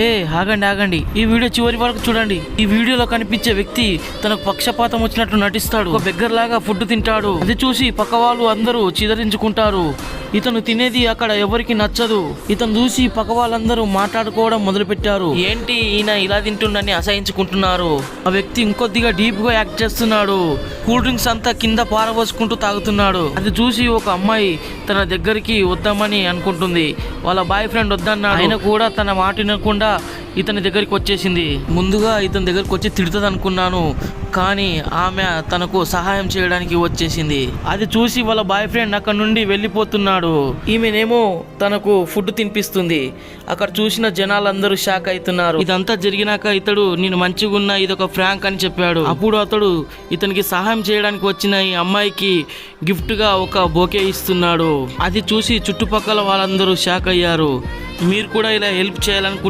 హే ఆగండి ఆగండి, ఈ వీడియో చివరి వరకు చూడండి. ఈ వీడియోలో కనిపించే వ్యక్తి తనకు పక్షపాతం వచ్చినట్లు నటిస్తాడు. ఒక బెగ్గర్ లాగా ఫుడ్ తింటాడు. అది చూసి పక్క వాళ్ళు అందరూ చిదరించుకుంటారు. ఇతను తినేది అక్కడ ఎవరికి నచ్చదు. ఇతను చూసి పక్క వాళ్ళందరూ మాట్లాడుకోవడం మొదలు పెట్టారు. ఏంటి ఈయన ఇలా తింటుండని అసహించుకుంటున్నారు. ఆ వ్యక్తి ఇంకొద్దిగా డీప్ గా యాక్ట్ చేస్తున్నాడు. కూల్ డ్రింక్స్ అంతా కింద పారబోసుకుంటూ తాగుతున్నాడు. అది చూసి ఒక అమ్మాయి తన దగ్గరికి వద్దామని అనుకుంటుంది. వాళ్ళ బాయ్ ఫ్రెండ్ వద్దన్నాడు. ఆయన కూడా తన మాట వినకుండా ఇతని దగ్గరికి వచ్చేసింది. ముందుగా ఇతని దగ్గరికి వచ్చి తిడుతుంది అనుకున్నాను, కానీ ఆమె తనకు సహాయం చేయడానికి వచ్చేసింది. అది చూసి వాళ్ళ బాయ్ ఫ్రెండ్ అక్కడ నుండి వెళ్ళిపోతున్నాడు. ఈమెనేమో తనకు ఫుడ్ తినిపిస్తుంది. అక్కడ చూసిన జనాలందరూ షాక్ అవుతున్నారు. ఇదంతా జరిగినాక ఇతడు నేను మంచిగా ఉన్నా, ఇదొక ఫ్రాంక్ అని చెప్పాడు. అప్పుడు అతడు ఇతనికి సహాయం చేయడానికి వచ్చిన ఈ అమ్మాయికి గిఫ్ట్ గా ఒక బొకే ఇస్తున్నాడు. అది చూసి చుట్టుపక్కల వాళ్ళందరూ షాక్ అయ్యారు. మీరు కూడా ఇలా హెల్ప్ చేయాలనుకుంటున్నారు